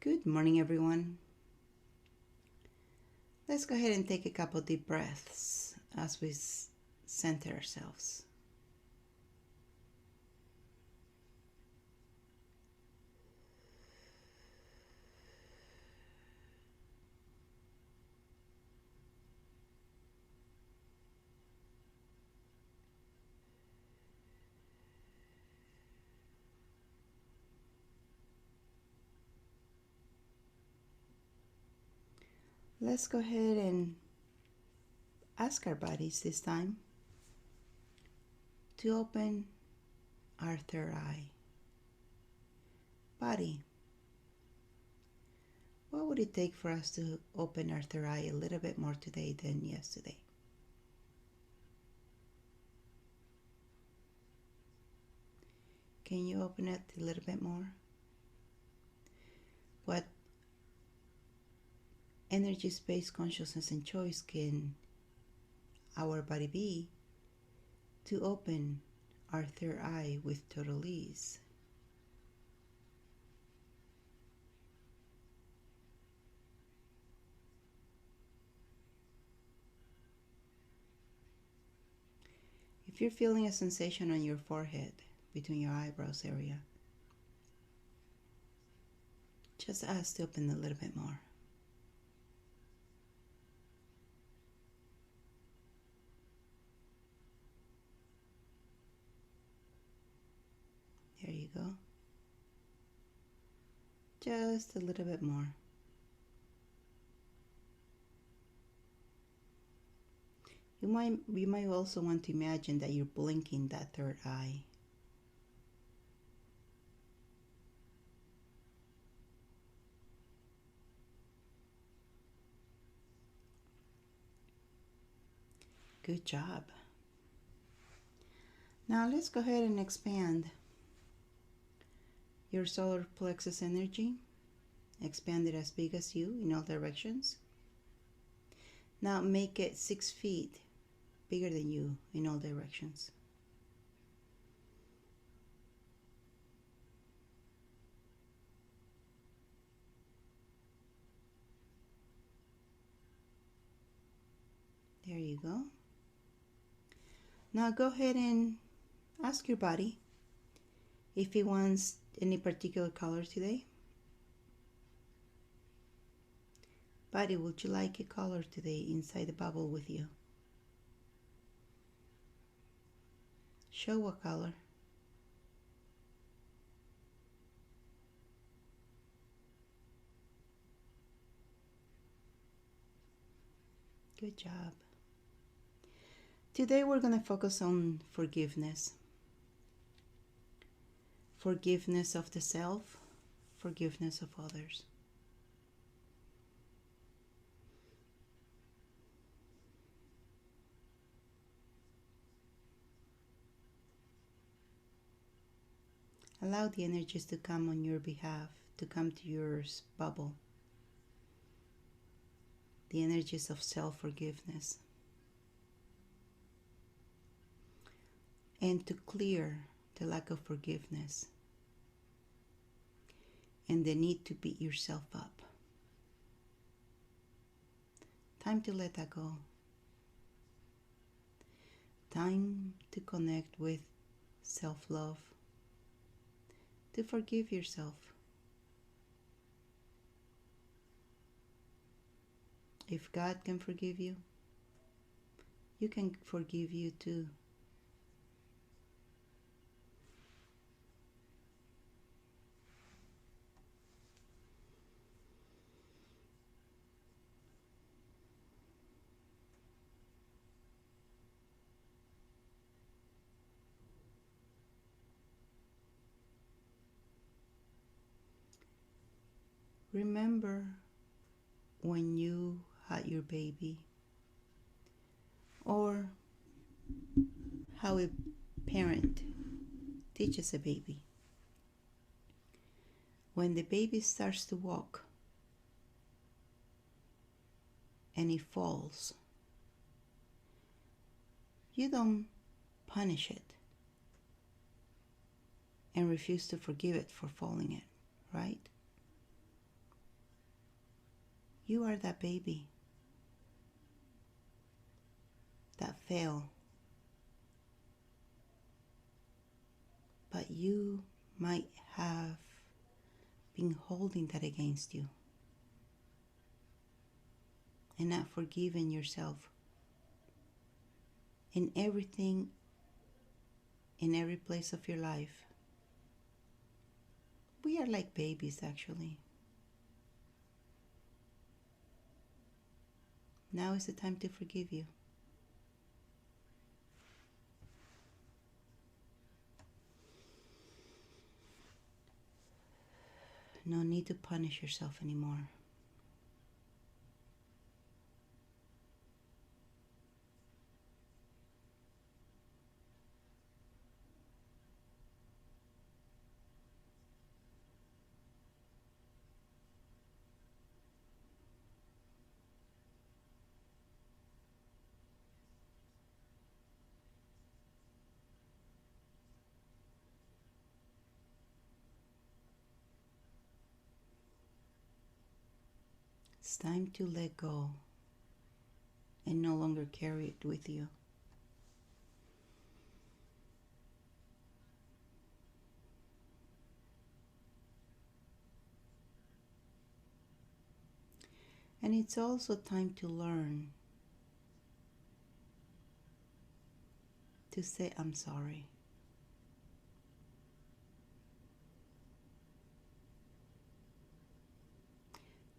Good morning, everyone. Let's go ahead and take a couple deep breaths as we center ourselves. Let's go ahead and ask our bodies this time to open our third eye. Body, what would it take for us to open our third eye a little bit more today than yesterday? Can you open it a little bit more? What energy, space, consciousness, and choice can our body be to open our third eye with total ease? If you're feeling a sensation on your forehead, between your eyebrows area, just ask to open a little bit more. There you go. Just a little bit more. You might also want to imagine that you're blinking that third eye. Good job. Now let's go ahead and expand your solar plexus energy. Expand it as big as you in all directions. Now make it 6 feet bigger than you in all directions. There you go. Now go ahead and ask your body if it wants any particular color today. Body, would you like a color today inside the bubble with you? Show what color. Good job. Today we're going to focus on forgiveness. Forgiveness of the self, forgiveness of others. Allow the energies to come on your behalf, to come to your bubble. The energies of self-forgiveness. And to clear the lack of forgiveness and the need to beat yourself up. Time to let that go. Time to connect with self-love. To forgive yourself. If God can forgive you, you can forgive you too. Remember when you had your baby, or how a parent teaches a baby. When the baby starts to walk and it falls, you don't punish it and refuse to forgive it for falling it, right? You are that baby that fell, but you might have been holding that against you and not forgiving yourself in everything, in every place of your life. We are like babies, actually. Now is the time to forgive you. No need to punish yourself anymore. It's time to let go and no longer carry it with you. And it's also time to learn to say, I'm sorry.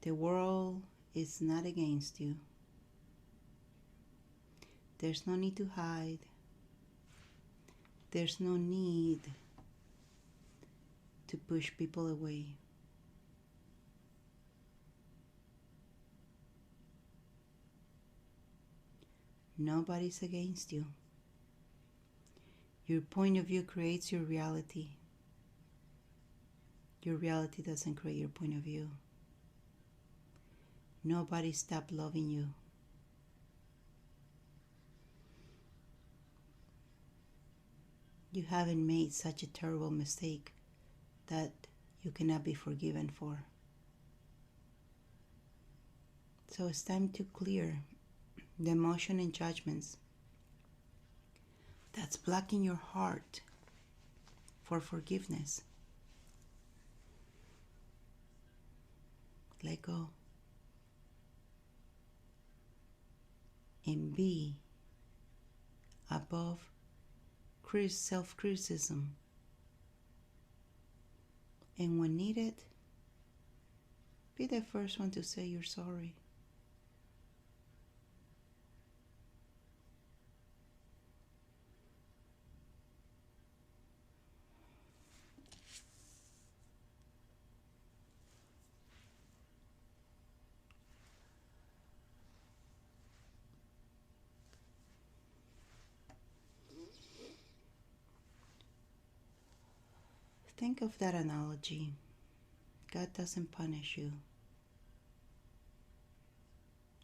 The world is not against you. There's no need to hide. There's no need to push people away. Nobody's against you. Your point of view creates your reality. Your reality doesn't create your point of view. Nobody stopped loving you. You haven't made such a terrible mistake that you cannot be forgiven for. So it's time to clear the emotion and judgments that's blocking your heart for forgiveness. Let go and be above self-criticism. And when needed, be the first one to say you're sorry. Think of that analogy. God doesn't punish you.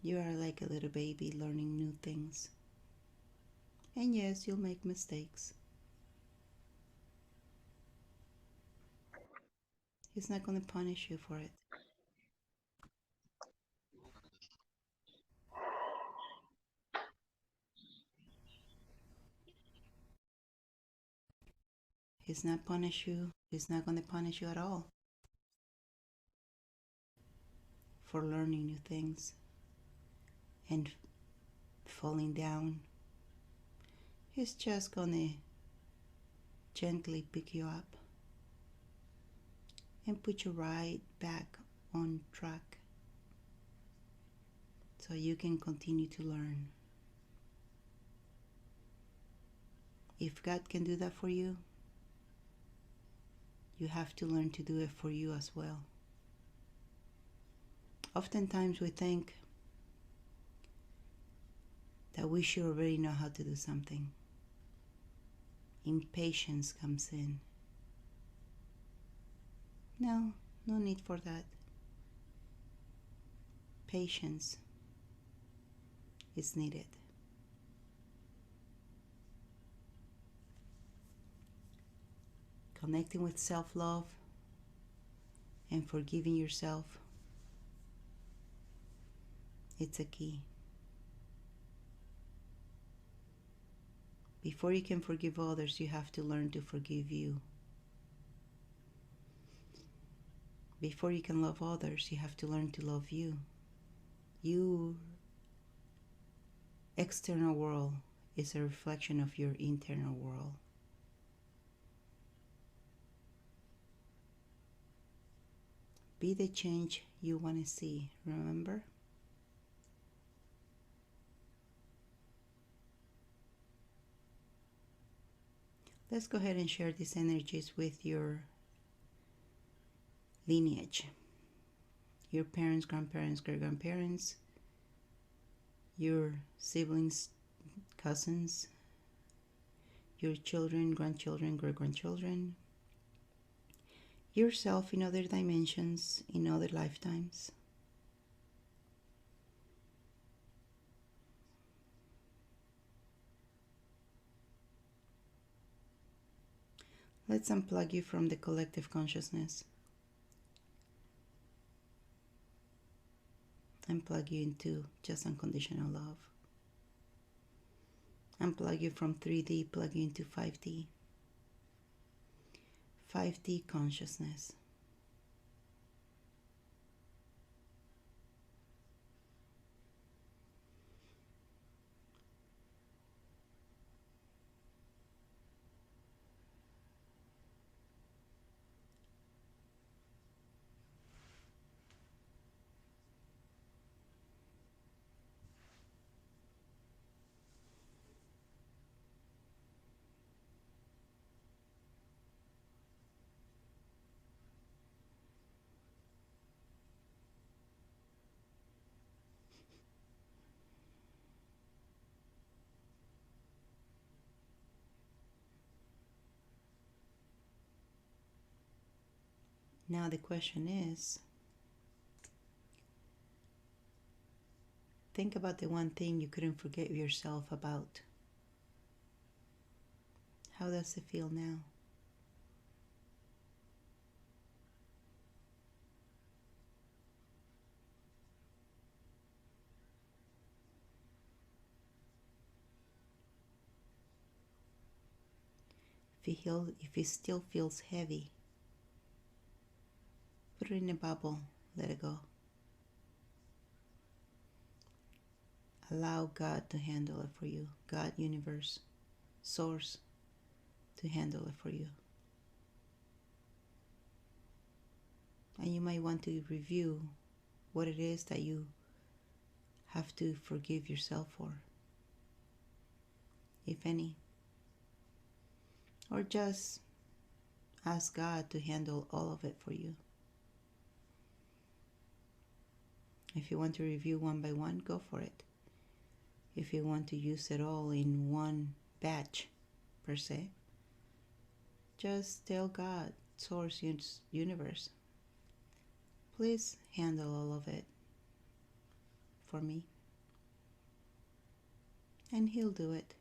You are like a little baby learning new things. And yes, you'll make mistakes. He's not going to punish you for it. He's not punish you. He's not going to punish you at all for learning new things and falling down. He's just going to gently pick you up and put you right back on track so you can continue to learn. If God can do that for you, you have to learn to do it for you as well. Oftentimes we think that we should already know how to do something. Impatience comes in. No need for that. Patience is needed. Connecting with self-love and forgiving yourself It's a key. Before you can forgive others, you have to learn to forgive you. Before you can love others, you have to learn to love you. Your external world is a reflection of your internal world. Be the change you want to see, remember? Let's go ahead and share these energies with your lineage. Your parents, grandparents, great-grandparents, your siblings, cousins, your children, grandchildren, great-grandchildren, yourself in other dimensions, in other lifetimes. Let's unplug you from the collective consciousness. And plug you into just unconditional love. Unplug you from 3D, plug you into 5D. 5D consciousness. Now the question is, think about the one thing you couldn't forget yourself about. How does it feel now? If it still feels heavy, put it in a bubble, let it go. Allow God to handle it for you. God, universe, source, to handle it for you. And you might want to review what it is that you have to forgive yourself for, if any. Or just ask God to handle all of it for you. If you want to review one by one, go for it. If you want to use it all in one batch, per se, just tell God, source, universe, please handle all of it for me. And He'll do it.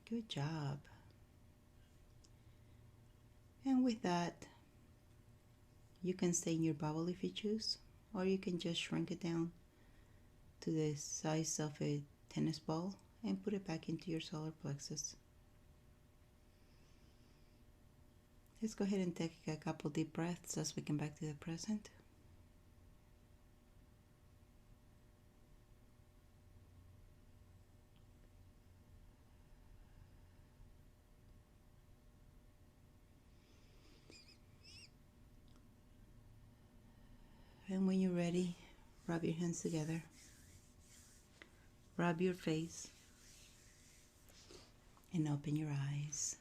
Good job. And with that, you can stay in your bubble if you choose, or you can just shrink it down to the size of a tennis ball and put it back into your solar plexus. Let's go ahead and take a couple deep breaths as we come back to the present. And when you're ready, rub your hands together. Rub your face and open your eyes.